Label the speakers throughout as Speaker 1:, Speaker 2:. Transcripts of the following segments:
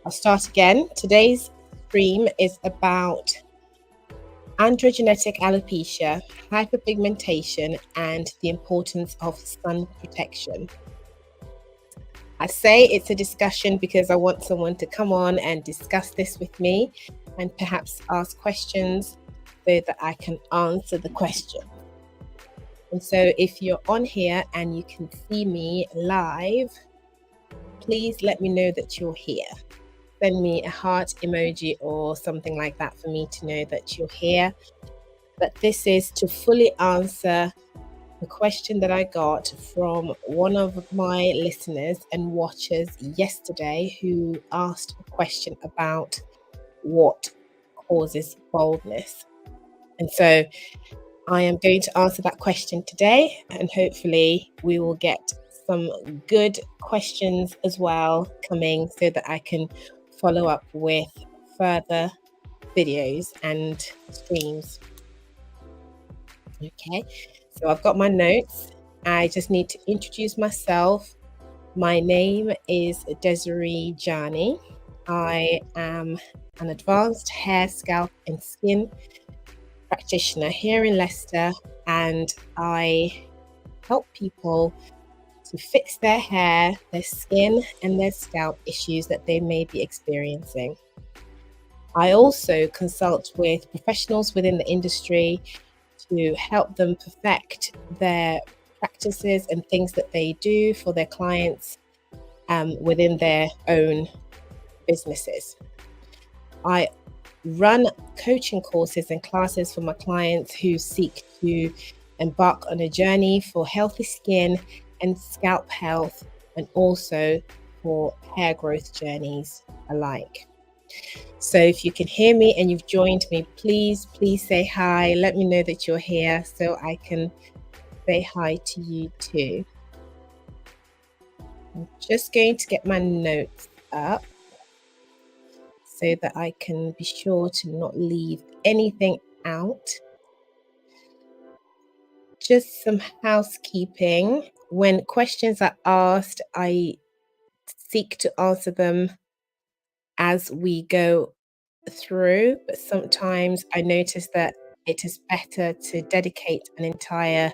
Speaker 1: I'll start again. Today's stream is about androgenetic alopecia, hyperpigmentation, and the importance of sun protection. I say it's a discussion because I want someone to come on and discuss this with me and perhaps ask questions so that I can answer the question. And so if you're on here and you can see me live, please let me know that you're here. Send me a heart emoji or something like that for me to know that you're here. But this is to fully answer the question that I got from one of my listeners and watchers yesterday, who asked a question about what causes baldness. And so I am going to answer that question today, and hopefully we will get some good questions as well coming so that I can follow up with further videos and streams. Okay, so I've got my notes. I just need to introduce myself. My name is Djanie. I am an advanced hair, scalp and skin practitioner here in Leicester, and I help people to fix their hair, their skin and their scalp issues that they may be experiencing. I also consult with professionals within the industry to help them perfect their practices and things that they do for their clients within their own businesses. I run coaching courses and classes for my clients who seek to embark on a journey for healthy skin and scalp health, and also for hair growth journeys alike. So if you can hear me and you've joined me, please say hi. Let me know that you're here so I can say hi to you too. I'm just going to get my notes up so that I can be sure to not leave anything out. Just some housekeeping. When questions are asked, I seek to answer them as we go through, but sometimes I notice that it is better to dedicate an entire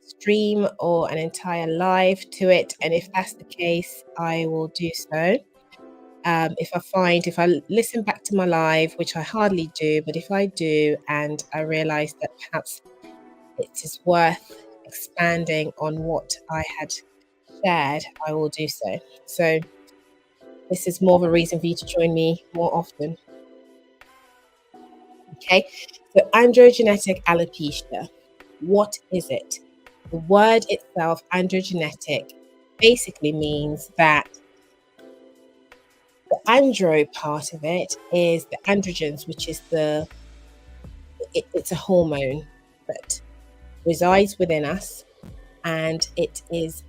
Speaker 1: stream or an entire live to it, and if that's the case, I will do so. If I listen back to my live, which I hardly do, but if I do and I realize that perhaps it is worth expanding on what I had shared, I will do so. So this is more of a reason for you to join me more often. Okay, so androgenetic alopecia, what is it? The word itself, androgenetic, basically means that the andro part of it is the androgens, which is it's a hormone that resides within us, and it is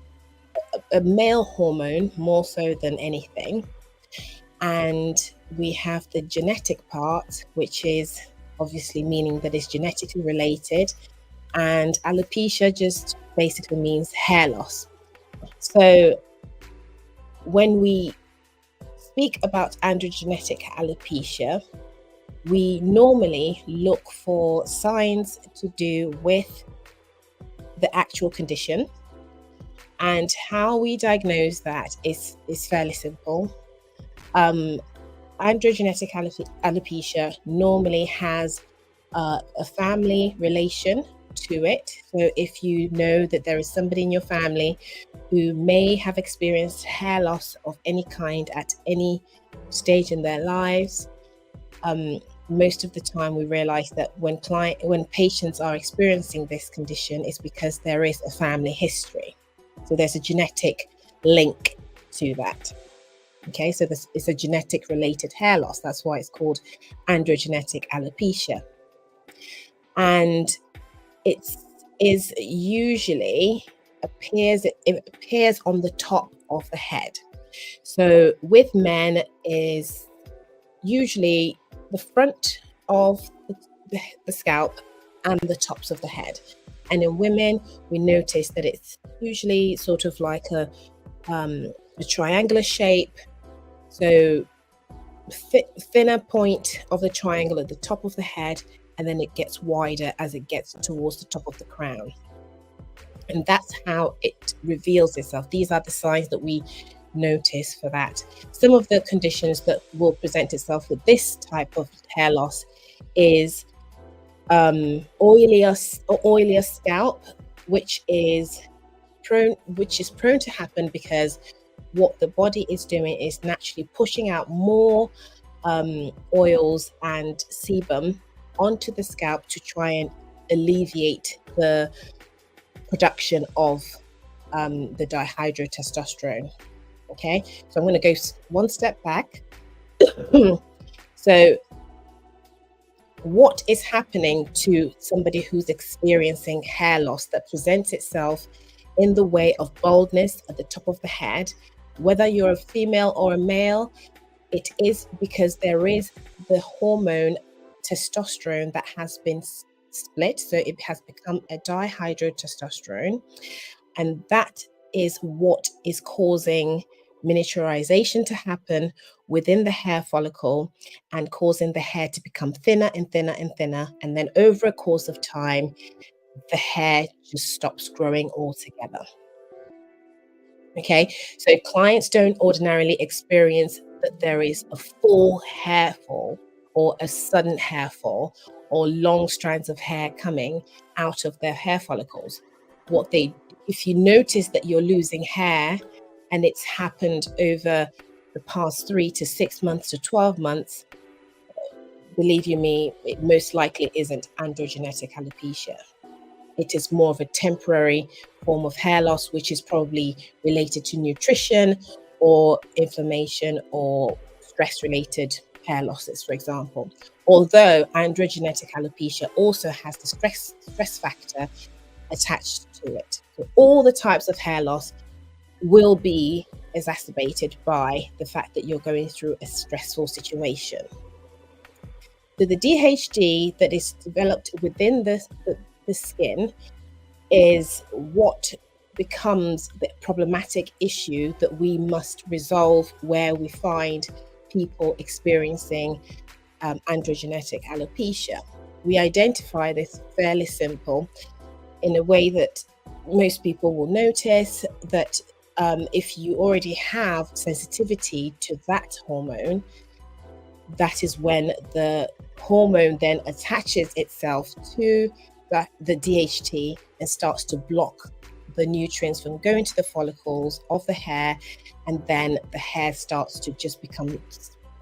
Speaker 1: a male hormone more so than anything. And we have the genetic part, which is obviously meaning that it's genetically related, and alopecia just basically means hair loss. So when we speak about androgenetic alopecia, we normally look for signs to do with the actual condition, and how we diagnose that is fairly simple. Androgenetic alopecia normally has a family relation to it. So if you know that there is somebody in your family who may have experienced hair loss of any kind at any stage in their lives, most of the time we realize that when patients are experiencing this condition, it's because there is a family history. So there's a genetic link to that. Okay, so this is a genetic related hair loss. That's why it's called androgenetic alopecia. And it usually appears on the top of the head. So with men is usually the front of the scalp and the tops of the head. And in women, we notice that it's usually sort of like a triangular shape So thinner point of the triangle at the top of the head, and then it gets wider as it gets towards the top of the crown. And that's how it reveals itself. These are the signs that we notice for that. Some of the conditions that will present itself with this type of hair loss is oilier scalp, which is prone to happen because what the body is doing is naturally pushing out more oils and sebum onto the scalp to try and alleviate the production of the dihydrotestosterone. Okay, so I'm going to go one step back. So what is happening to somebody who's experiencing hair loss that presents itself in the way of baldness at the top of the head, whether you're a female or a male? It is because there is the hormone testosterone that has been split. So it has become a dihydrotestosterone. And that is what is causing miniaturization to happen within the hair follicle and causing the hair to become thinner and thinner and thinner. And then over a course of time, the hair just stops growing altogether. Okay, so clients don't ordinarily experience that there is a full hair fall or a sudden hair fall or long strands of hair coming out of their hair follicles. If you notice that you're losing hair and it's happened over the past 3 to 6 months to 12 months, believe you me, it most likely isn't androgenetic alopecia. It is more of a temporary form of hair loss, which is probably related to nutrition or inflammation or stress-related hair losses, for example. Although androgenetic alopecia also has the stress factor attached to it. So all the types of hair loss will be exacerbated by the fact that you're going through a stressful situation. So the DHD that is developed within the skin is what becomes the problematic issue that we must resolve where we find people experiencing androgenetic alopecia. We identify this fairly simple in a way that most people will notice that if you already have sensitivity to that hormone, that is when the hormone then attaches itself to the DHT and starts to block the nutrients from going to the follicles of the hair, and then the hair starts to just become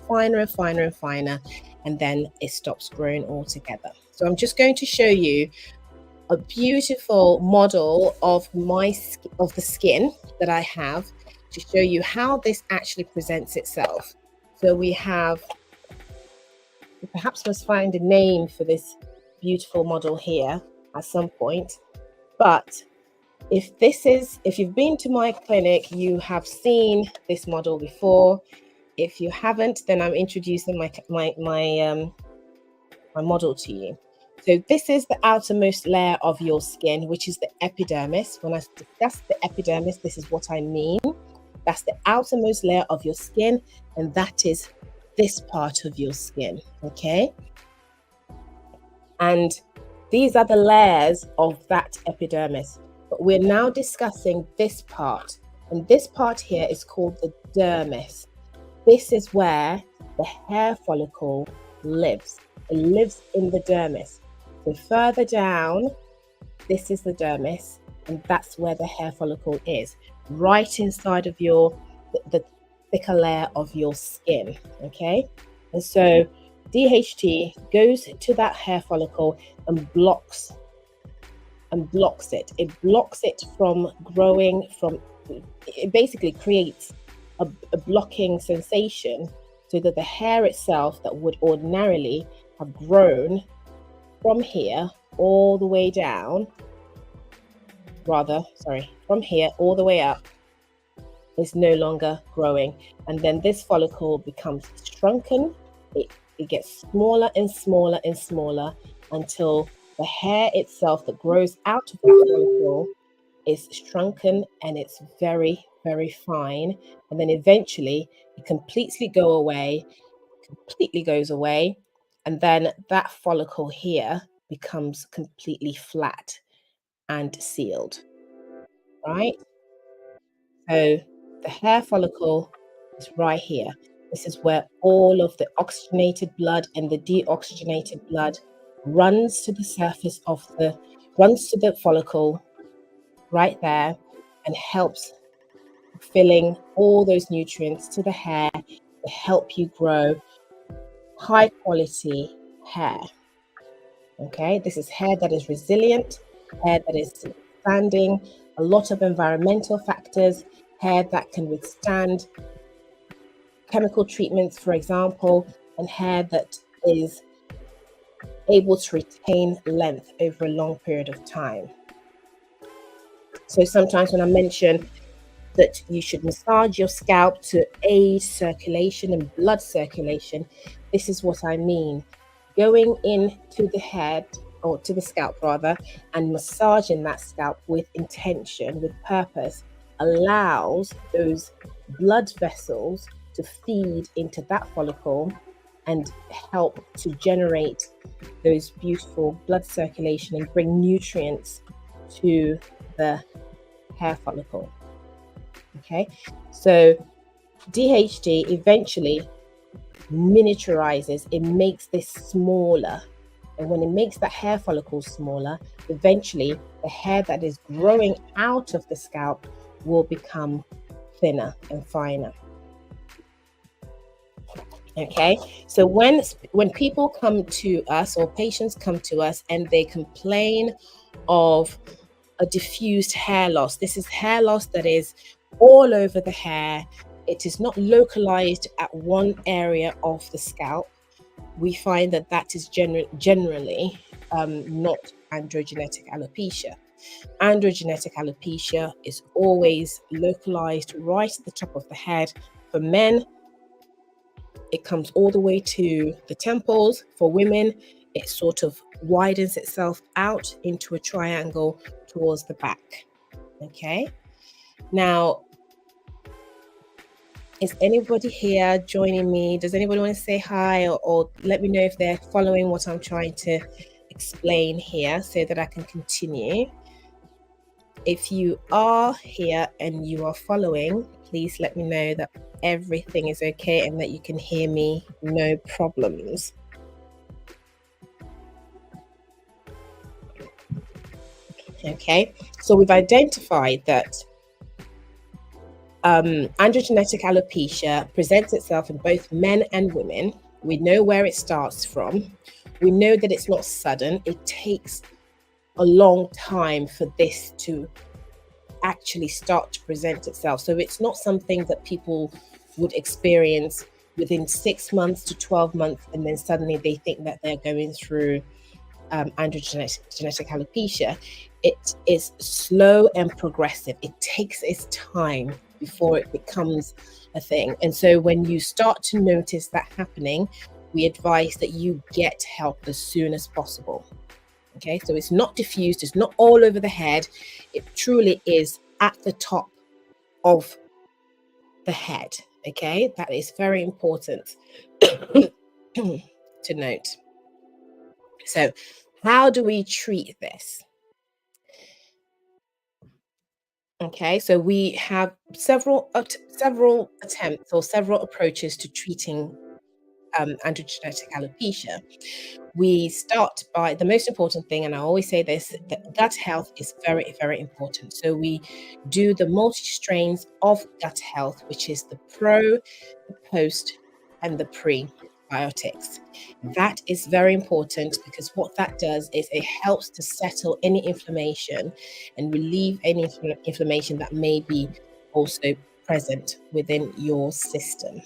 Speaker 1: finer and finer and finer, and then it stops growing altogether. So I'm just going to show you a beautiful model of the skin that I have to show you how this actually presents itself. So we perhaps must find a name for this beautiful model here at some point, but if you've been to my clinic, you have seen this model before. If you haven't, then I'm introducing my model to you. So this is the outermost layer of your skin, which is the epidermis. When I discuss the epidermis, this is what I mean. That's the outermost layer of your skin, and that is this part of your skin, okay? And these are the layers of that epidermis. But we're now discussing this part, and this part here is called the dermis. This is where the hair follicle lives. It lives in the dermis. So further down, this is the dermis, and that's where the hair follicle is, right inside of the thicker layer of your skin, okay? And so DHT goes to that hair follicle and blocks it. It blocks it from growing, it basically creates a blocking sensation so that the hair itself that would ordinarily have grown from here all the way down, from here all the way up, is no longer growing. And then this follicle becomes shrunken. It gets smaller and smaller and smaller until the hair itself that grows out of the follicle is shrunken and it's very, very fine. And then eventually It completely goes away, and then that follicle here becomes completely flat and sealed, right? So the hair follicle is right here. This is where all of the oxygenated blood and the deoxygenated blood runs to the surface of runs to the follicle right there and helps filling all those nutrients to the hair to help you grow high quality hair. Okay, this is hair that is resilient, hair that is withstanding a lot of environmental factors, hair that can withstand chemical treatments, for example, and hair that is able to retain length over a long period of time. So sometimes when I mention that you should massage your scalp to aid circulation and blood circulation, this is what I mean. Going into the head, or to the scalp rather, and massaging that scalp with intention, with purpose, allows those blood vessels to feed into that follicle and help to generate those beautiful blood circulation and bring nutrients to the hair follicle. Okay, so DHT eventually miniaturizes, it makes this smaller. And when it makes that hair follicle smaller, eventually the hair that is growing out of the scalp will become thinner and finer. Okay, so when people come to us, or patients come to us, and they complain of a diffused hair loss, this is hair loss that is all over the hair. It is not localized at one area of the scalp. We find that that is generally not androgenetic alopecia. Androgenetic alopecia is always localized right at the top of the head. For men, it comes all the way to the temples. For women, it sort of widens itself out into a triangle towards the back. Okay, now, is anybody here joining me? Does anybody want to say hi, or let me know if they're following what I'm trying to explain here so that I can continue? If you are here and you are following, please let me know that everything is okay and that you can hear me, no problems. Okay, so we've identified that androgenetic alopecia presents itself in both men and women. We know where it starts from. We know that it's not sudden. It takes a long time for this to actually start to present itself. So it's not something that people would experience within 6 months to 12 months, and then suddenly they think that they're going through androgenetic alopecia. It is slow and progressive. It takes its time before it becomes a thing. And so when you start to notice that happening, we advise that you get help as soon as possible. Okay, so it's not diffused, it's not all over the head. It truly is at the top of the head. Okay, that is very important to note. So how do we treat this? Okay, so we have several attempts or several approaches to treating androgenetic alopecia. We start by the most important thing, and I always say this, that gut health is very, very important. So we do the multi-strains of gut health, which is the pro, the post, and the prebiotics. That is very important because what that does is it helps to settle any inflammation and relieve any inflammation that may be also present within your system.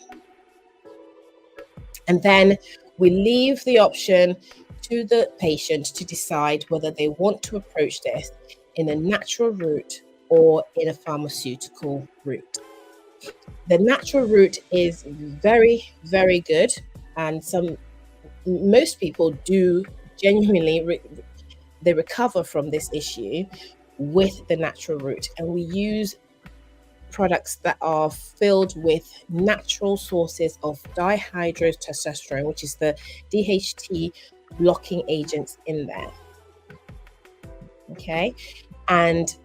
Speaker 1: And then we leave the option to the patient to decide whether they want to approach this in a natural route or in a pharmaceutical route. The natural route is very, very good, and most people do genuinely they recover from this issue with the natural route. And we use products that are filled with natural sources of dihydrotestosterone, which is the DHT blocking agents in there. Okay, and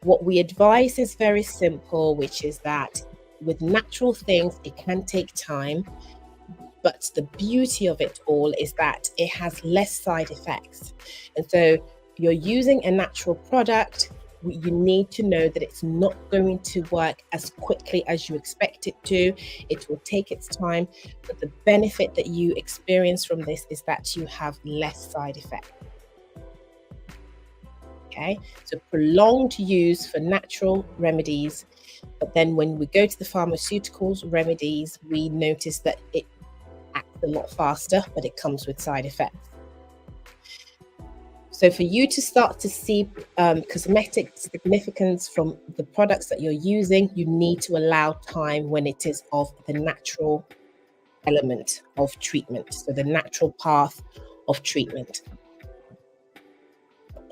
Speaker 1: what we advise is very simple, which is that with natural things, it can take time, but the beauty of it all is that it has less side effects. And so you're using a natural product, you need to know that it's not going to work as quickly as you expect it to. It will take its time, but the benefit that you experience from this is that you have less side effects. Okay, so prolonged use for natural remedies, but then when we go to the pharmaceuticals remedies, we notice that it acts a lot faster, but it comes with side effects. So for you to start to see cosmetic significance from the products that you're using, you need to allow time when it is of the natural element of treatment, so the natural path of treatment.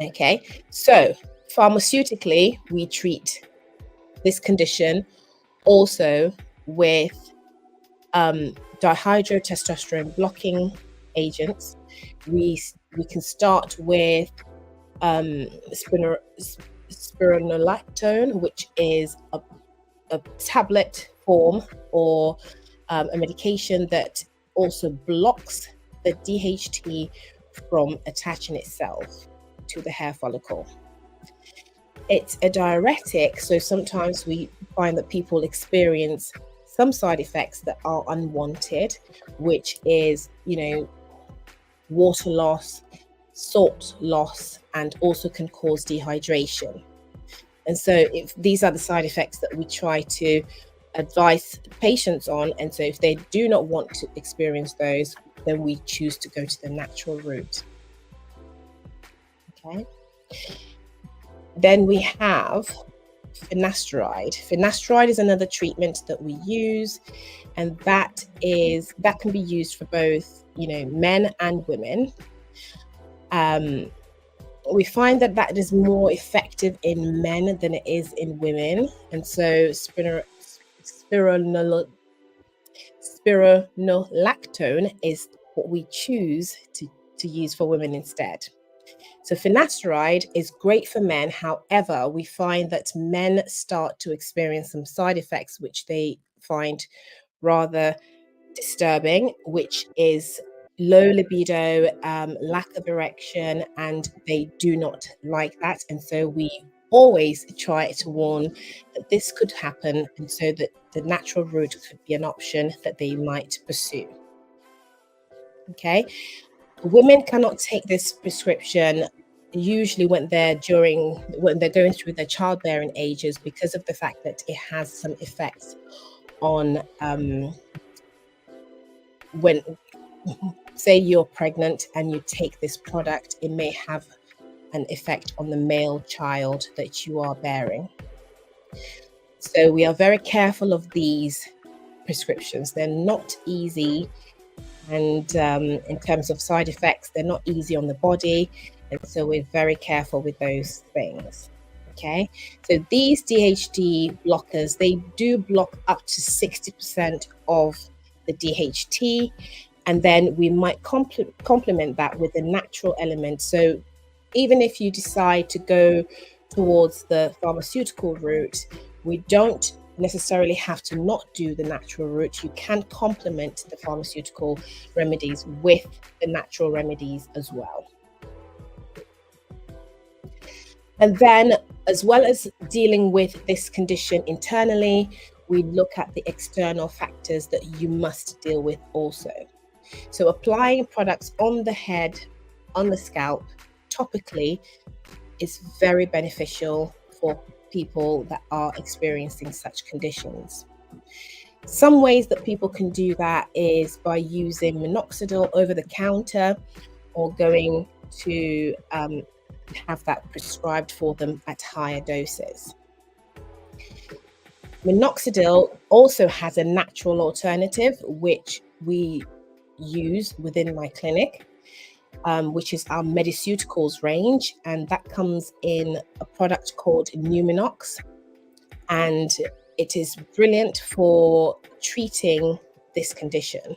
Speaker 1: Okay, so pharmaceutically, we treat this condition also with dihydrotestosterone blocking agents. We can start with spironolactone, which is a tablet form or a medication that also blocks the DHT from attaching itself to the hair follicle. It's a diuretic, so sometimes we find that people experience some side effects that are unwanted, which is, water loss, salt loss, and also can cause dehydration. And so these are the side effects that we try to advise patients on. And so if they do not want to experience those, then we choose to go to the natural route. Okay. Then we have finasteride. Finasteride is another treatment that we use, and that can be used for both, men and women. We find that is more effective in men than it is in women, and so spironolactone is what we choose to use for women instead. So finasteride is great for men. However, we find that men start to experience some side effects, which they find rather disturbing, which is low libido, lack of erection, and they do not like that. And so we always try to warn that this could happen, and so that the natural route could be an option that they might pursue. Okay. Women cannot take this prescription usually when they're going through their childbearing ages, because of the fact that it has some effects on when, say you're pregnant and you take this product, it may have an effect on the male child that you are bearing. So we are very careful of these prescriptions. They're not easy. And in terms of side effects, they're not easy on the body. And so we're very careful with those things. Okay. So these DHT blockers, they do block up to 60% of the DHT. And then we might complement that with a natural element. So even if you decide to go towards the pharmaceutical route, we don't necessarily have to not do the natural route. You can complement the pharmaceutical remedies with the natural remedies as well. And then, as well as dealing with this condition internally, we look at the external factors that you must deal with also. So applying products on the head, on the scalp, topically, is very beneficial for people that are experiencing such conditions. Some ways that people can do that is by using minoxidil over the counter, or going to have that prescribed for them at higher doses. Minoxidil also has a natural alternative, which we use within my clinic, which is our Mediceuticals range, and that comes in a product called Numinox. and it is brilliant for treating this condition.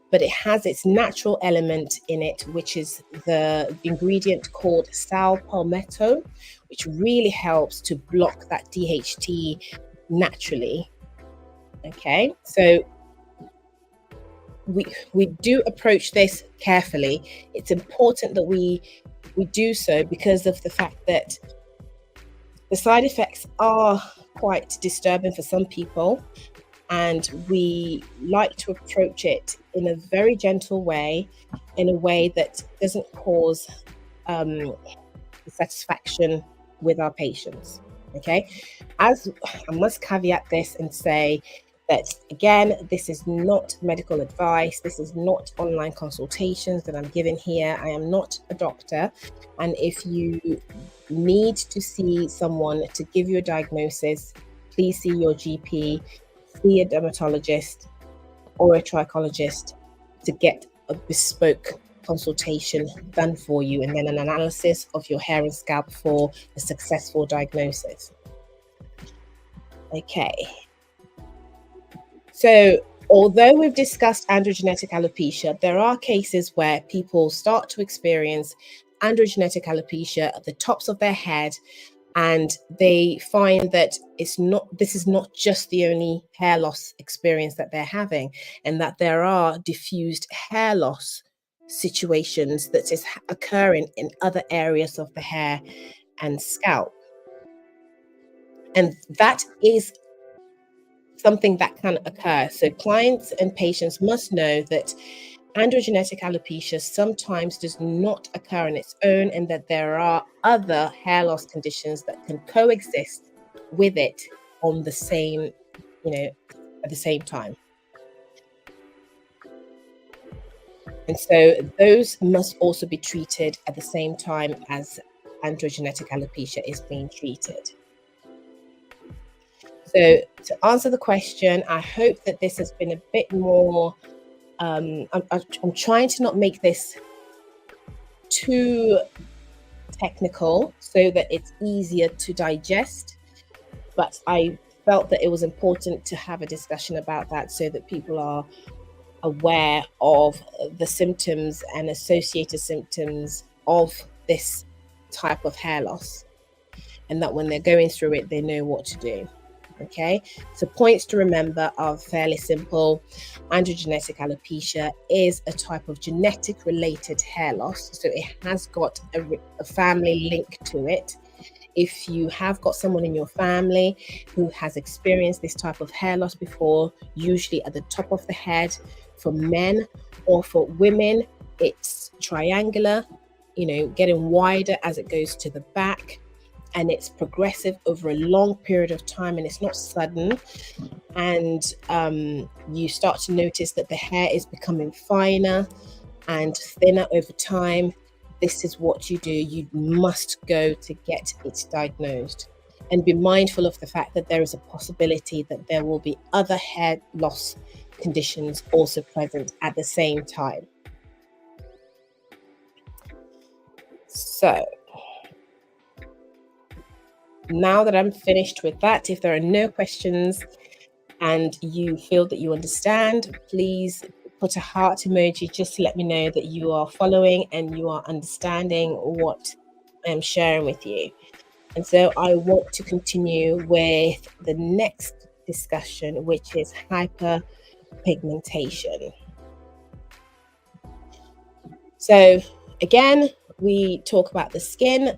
Speaker 1: But it has its natural element in it, which is the ingredient called sal palmetto, which really helps to block that DHT naturally. Okay, so we do approach this carefully. It's important that we do so because of the fact that the side effects are quite disturbing for some people, and we like to approach it in a very gentle way, in a way that doesn't cause dissatisfaction with our patients. Okay, as I must caveat this and say that, again, this is not medical advice. This is not online consultations that I'm giving here. I am not a doctor. And if you need to see someone to give you a diagnosis, please see your GP, see a dermatologist or a trichologist to get a bespoke consultation done for you, and then an analysis of your hair and scalp for a successful diagnosis. Okay. So, although we've discussed androgenetic alopecia, there are cases where people start to experience androgenetic alopecia at the tops of their head, and they find that this is not just the only hair loss experience that they're having, and that there are diffused hair loss situations that is occurring in other areas of the hair and scalp. And that is something that can occur. So clients and patients must know that androgenetic alopecia sometimes does not occur on its own, and that there are other hair loss conditions that can coexist with it on the same, at the same time. And so those must also be treated at the same time as androgenetic alopecia is being treated. So to answer the question, I hope that this has been a bit more, I'm trying to not make this too technical so that it's easier to digest, but I felt that it was important to have a discussion about that so that people are aware of the symptoms and associated symptoms of this type of hair loss, and that when they're going through it, they know what to do. Okay, so points to remember are fairly simple. Androgenetic alopecia is a type of genetic related hair loss, so it has got a family link to it. If you have got someone in your family who has experienced this type of hair loss before, usually at the top of the head for men, or for women, it's triangular, getting wider as it goes to the back. And it's progressive over a long period of time, and it's not sudden. And you start to notice that the hair is becoming finer and thinner over time. This is what you do. You must go to get it diagnosed, and be mindful of the fact that there is a possibility that there will be other hair loss conditions also present at the same time. So now that I'm finished with that, if there are no questions and you feel that you understand, please put a heart emoji just to let me know that you are following and you are understanding what I'm sharing with you. And so I want to continue with the next discussion, which is hyperpigmentation. So again, we talk about the skin,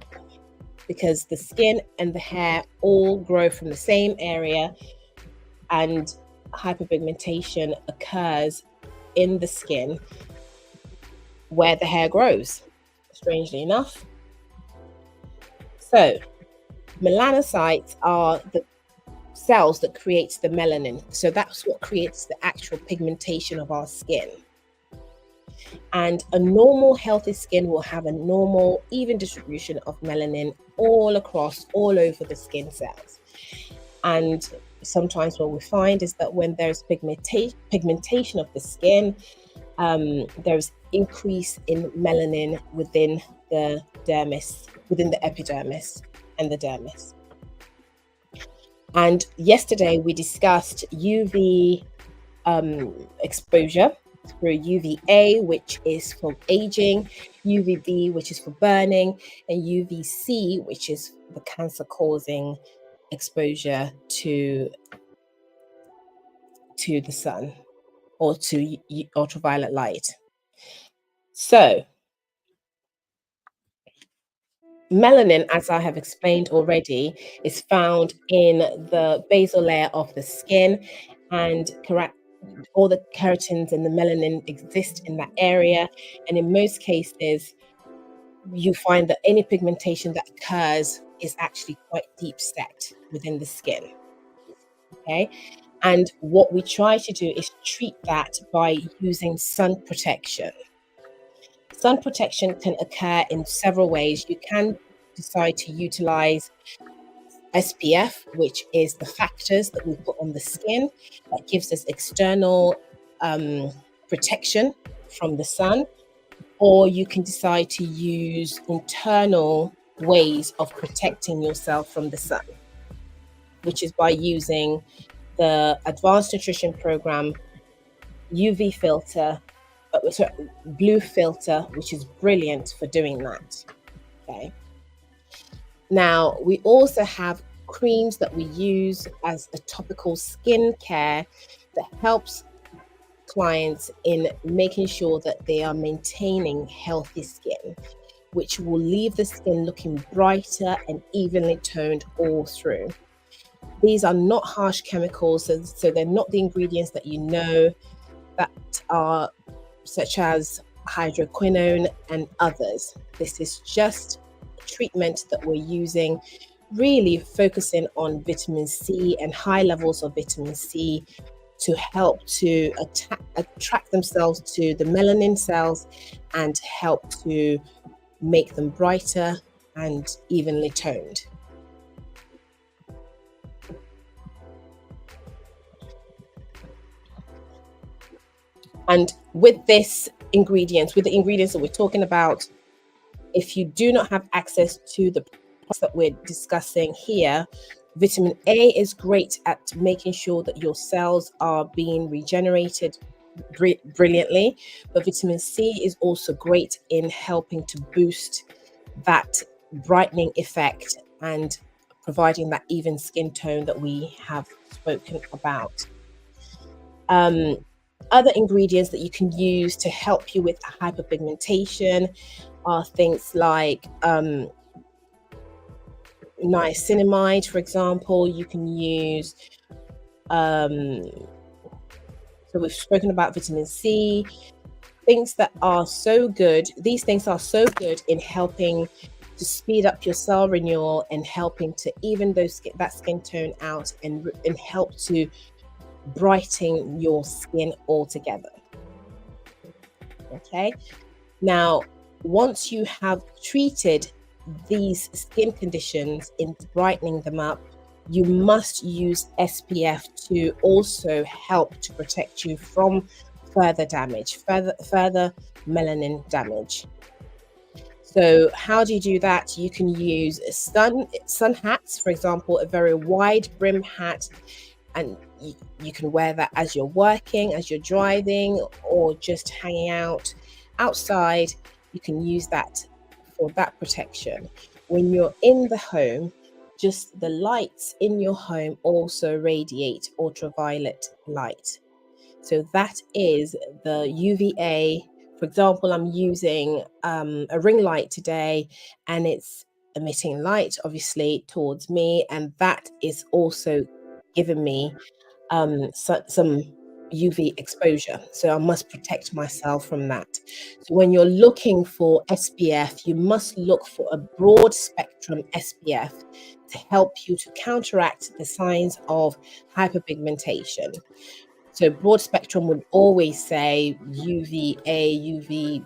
Speaker 1: because the skin and the hair all grow from the same area, and hyperpigmentation occurs in the skin where the hair grows, strangely enough. So melanocytes are the cells that create the melanin. So that's what creates the actual pigmentation of our skin. And a normal healthy skin will have a normal even distribution of melanin all over the skin cells. And sometimes what we find is that when there's pigmentation of the skin, there's increase in melanin within the dermis, within the epidermis and the dermis. And yesterday we discussed UV exposure through UVA, which is for aging, UVB, which is for burning, and UVC, which is the cancer causing exposure to the sun or to ultraviolet light. So melanin, as I have explained already, is found in the basal layer of the skin, and all the keratins and the melanin exist in that area. And in most cases, you find that any pigmentation that occurs is actually quite deep set within the skin. Okay. And what we try to do is treat that by using sun protection. Sun protection can occur in several ways. You can decide to utilize SPF, which is the factors that we put on the skin that gives us external protection from the sun, or you can decide to use internal ways of protecting yourself from the sun, which is by using the Advanced Nutrition Program UV filter, blue filter, which is brilliant for doing that. Okay. Now, we also have creams that we use as a topical skin care that helps clients in making sure that they are maintaining healthy skin, which will leave the skin looking brighter and evenly toned all through. These are not harsh chemicals, so they're not the ingredients that you know that are such as hydroquinone and others. This is just a treatment that we're using, really focusing on vitamin C and high levels of vitamin C to help to attract themselves to the melanin cells and help to make them brighter and evenly toned. And with the ingredients that we're talking about, if you do not have access to the products that we're discussing here, vitamin A is great at making sure that your cells are being regenerated brilliantly, but vitamin C is also great in helping to boost that brightening effect and providing that even skin tone that we have spoken about. Other ingredients that you can use to help you with hyperpigmentation are things like niacinamide, for example. You can use, so we've spoken about vitamin C, things that are so good. These things are so good in helping to speed up your cell renewal and helping to even that skin tone out and help to brighten your skin altogether. Okay. Now, once you have treated these skin conditions in brightening them up, you must use SPF to also help to protect you from further damage, further melanin damage. So how do you do that? You can use sun hats, for example, a very wide brim hat, and you can wear that as you're working, as you're driving, or just hanging out outside. You can use that for that protection. When you're in the home, just the lights in your home also radiate ultraviolet light. So that is the UVA. For example, I'm using a ring light today, and it's emitting light, obviously, towards me, and that is also giving me some UV exposure. So I must protect myself from that. So when you're looking for SPF, you must look for a broad spectrum SPF to help you to counteract the signs of hyperpigmentation. So broad spectrum would always say UVA, UVB,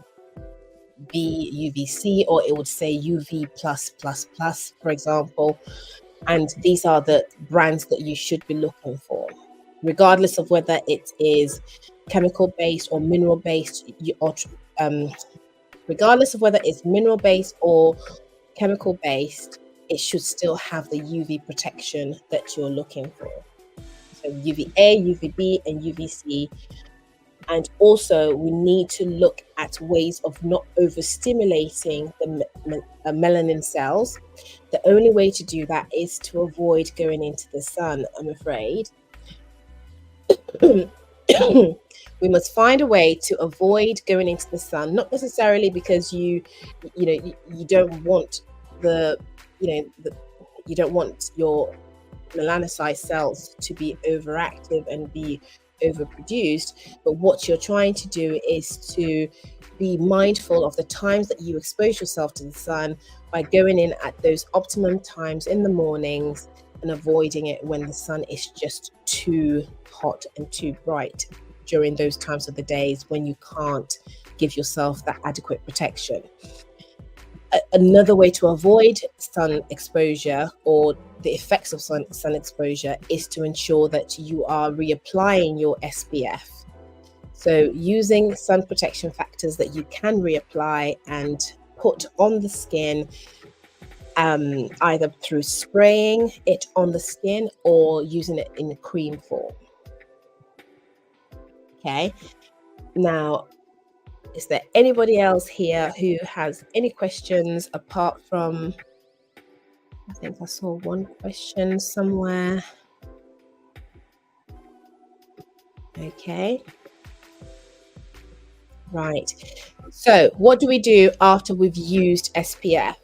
Speaker 1: UVC, or it would say UV+++, for example. And these are the brands that you should be looking for, regardless of whether it is chemical based or mineral based. Regardless of whether it's mineral based or chemical based, it should still have the UV protection that you're looking for. So UVA, UVB, and UVC. And also, we need to look at ways of not overstimulating the melanin cells. The only way to do that is to avoid going into the sun, I'm afraid. We must find a way to avoid going into the sun, not necessarily because you don't want you don't want your melanocyte cells to be overactive and be overproduced, but what you're trying to do is to be mindful of the times that you expose yourself to the sun by going in at those optimum times in the mornings and avoiding it when the sun is just too hot and too bright during those times of the days when you can't give yourself that adequate protection. Another way to avoid sun exposure or the effects of sun exposure is to ensure that you are reapplying your SPF. So using sun protection factors that you can reapply and put on the skin, either through spraying it on the skin or using it in cream form. Okay, now, is there anybody else here who has any questions apart from, I think I saw one question somewhere. Okay. Right. So what do we do after we've used SPF?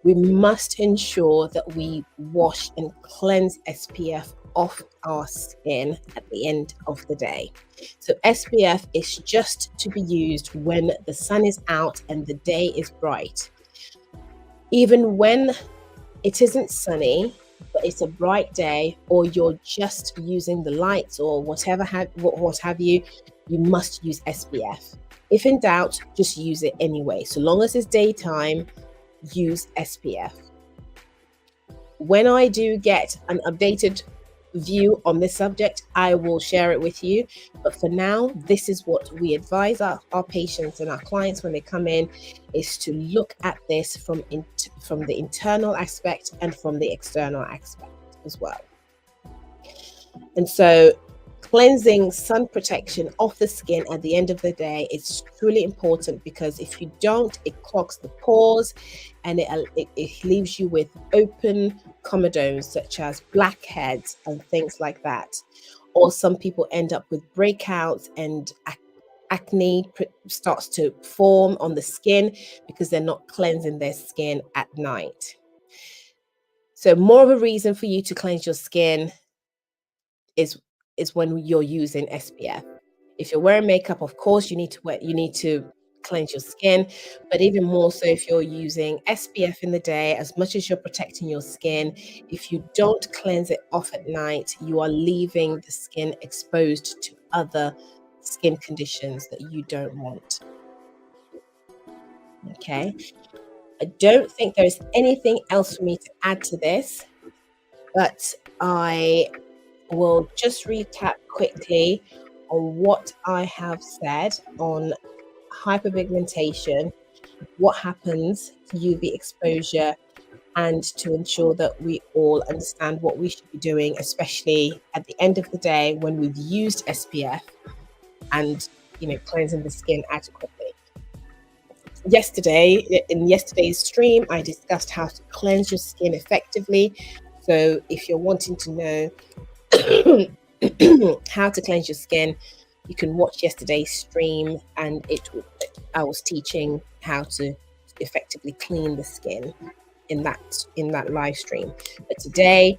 Speaker 1: We must ensure that we wash and cleanse SPF off our skin at the end of the day. So SPF is just to be used when the sun is out and the day is bright. Even when it isn't sunny, but it's a bright day, or you're just using the lights or what have you, you must use SPF. If in doubt, just use it anyway. So long as it's daytime, use SPF. When I do get an updated view on this subject, I will share it with you. But for now, this is what we advise our patients and our clients when they come in, is to look at this from the internal aspect and from the external aspect as well. And so cleansing sun protection off the skin at the end of the day is truly important, because if you don't, it clogs the pores and it leaves you with open comedones such as blackheads and things like that. Or some people end up with breakouts and acne starts to form on the skin because they're not cleansing their skin at night. So more of a reason for you to cleanse your skin is when you're using SPF. If you're wearing makeup, of course, you need to cleanse your skin, but even more so if you're using SPF in the day, as much as you're protecting your skin, if you don't cleanse it off at night, you are leaving the skin exposed to other skin conditions that you don't want. Okay, I don't think there's anything else for me to add to this, but I will just recap quickly on what I have said on hyperpigmentation, what happens to UV exposure, and to ensure that we all understand what we should be doing, especially at the end of the day when we've used SPF and cleansing the skin adequately. In yesterday's stream, I discussed how to cleanse your skin effectively. So if you're wanting to know how to cleanse your skin, you can watch yesterday's stream, and I was teaching how to effectively clean the skin in that live stream. But today,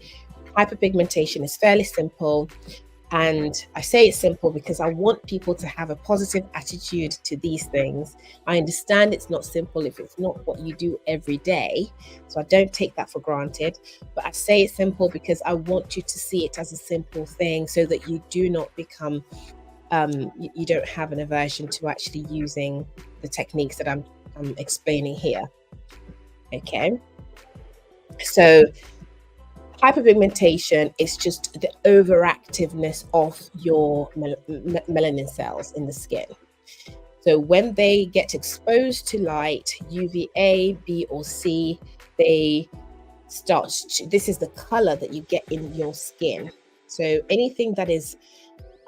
Speaker 1: hyperpigmentation is fairly simple, and I say it's simple because I want people to have a positive attitude to these things. I understand it's not simple if it's not what you do every day, so I don't take that for granted, but I say it's simple because I want you to see it as a simple thing so that you do not become you don't have an aversion to actually using the techniques that I'm explaining here. Okay, so hyperpigmentation is just the overactiveness of your melanin cells in the skin. So when they get exposed to light, UVA, B, or C, they this is the color that you get in your skin. So anything that is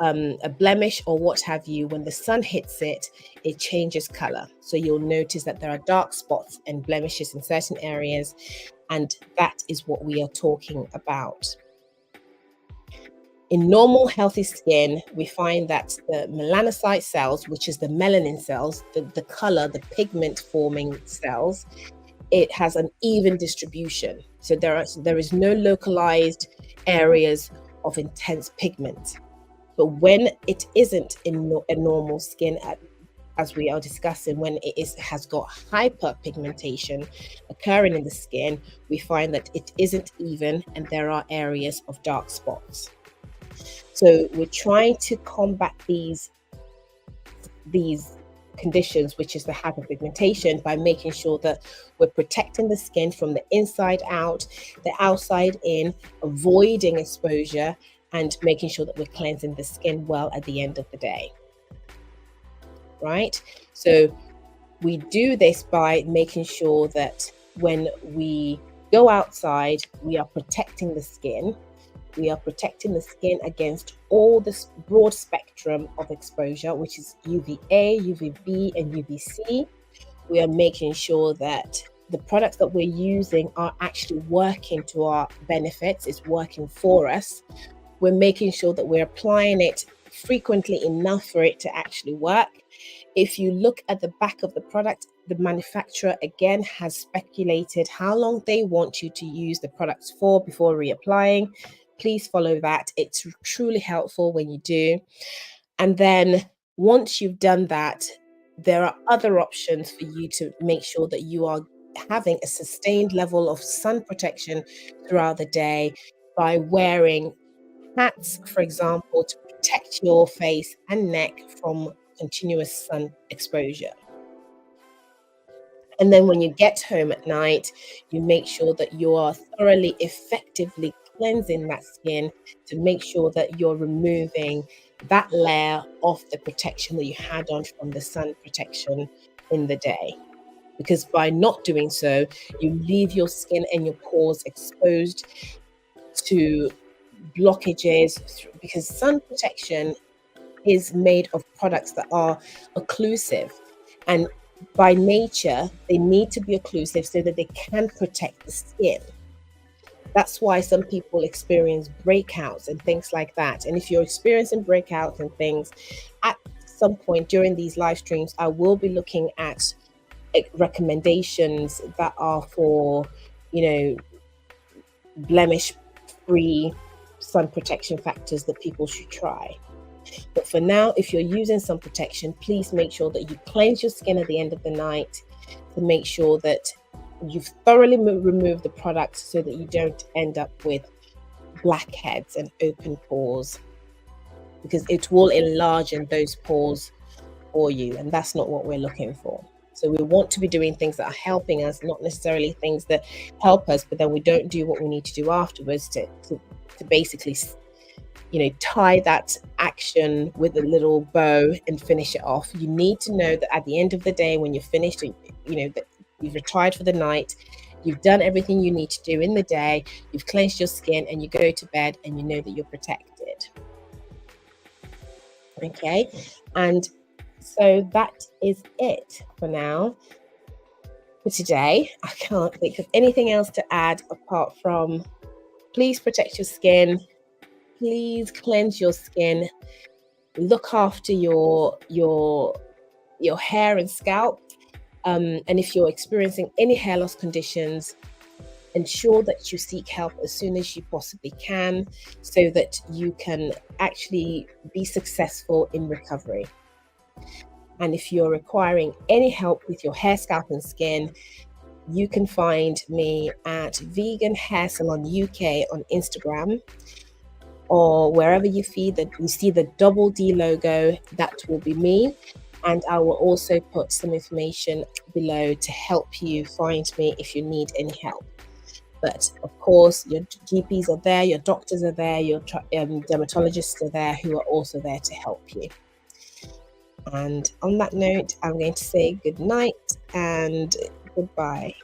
Speaker 1: a blemish or what have you, when the sun hits it, it changes color. So you'll notice that there are dark spots and blemishes in certain areas, and that is what we are talking about. In normal healthy skin, we find that the melanocyte cells, which is the melanin cells, the color, the pigment forming cells, it has an even distribution. So there is no localized areas of intense pigment. But when it isn't in a normal skin, as we are discussing, when has got hyperpigmentation occurring in the skin, we find that it isn't even and there are areas of dark spots. So we're trying to combat these conditions, which is the hyperpigmentation, by making sure that we're protecting the skin from the inside out, the outside in, avoiding exposure, and making sure that we're cleansing the skin well at the end of the day. Right? So we do this by making sure that when we go outside, we are protecting the skin. We are protecting the skin against all this broad spectrum of exposure, which is UVA, UVB, and UVC. We are making sure that the products that we're using are actually working to our benefits, it's working for us. We're making sure that we're applying it frequently enough for it to actually work. If you look at the back of the product, the manufacturer again has speculated how long they want you to use the products for before reapplying. Please follow that. It's truly helpful when you do. And then once you've done that, there are other options for you to make sure that you are having a sustained level of sun protection throughout the day by wearing hats, for example, to protect your face and neck from continuous sun exposure. And then when you get home at night, you make sure that you are thoroughly, effectively cleansing that skin to make sure that you're removing that layer of the protection that you had on from the sun protection in the day. Because by not doing so, you leave your skin and your pores exposed to blockages, because sun protection is made of products that are occlusive, and by nature they need to be occlusive so that they can protect the skin. That's why some people experience breakouts and things like that. And if you're experiencing breakouts and things, at some point during these live streams, I will be looking at recommendations that are for, blemish free sun protection factors that people should try. But for now, if you're using sun protection, please make sure that you cleanse your skin at the end of the night to make sure that you've thoroughly removed the product so that you don't end up with blackheads and open pores, because it will enlarge in those pores for you, and that's not what we're looking for. So we want to be doing things that are helping us, not necessarily things that help us, but then we don't do what we need to do afterwards to basically, tie that action with a little bow and finish it off. You need to know that at the end of the day, when you're finished, that you've retired for the night, you've done everything you need to do in the day, you've cleansed your skin, and you go to bed and you know that you're protected. Okay, and so that is it for now. For today, I can't think of anything else to add apart from please protect your skin, please cleanse your skin, look after your hair and scalp, and if you're experiencing any hair loss conditions, ensure that you seek help as soon as you possibly can so that you can actually be successful in recovery. And if you're requiring any help with your hair, scalp, and skin, you can find me at Vegan Hair Salon UK on Instagram, or wherever you see the double D logo, that will be me. And I will also put some information below to help you find me if you need any help. But of course, your GPs are there, your doctors are there, your dermatologists are there who are also there to help you. And on that note, I'm going to say good night and goodbye.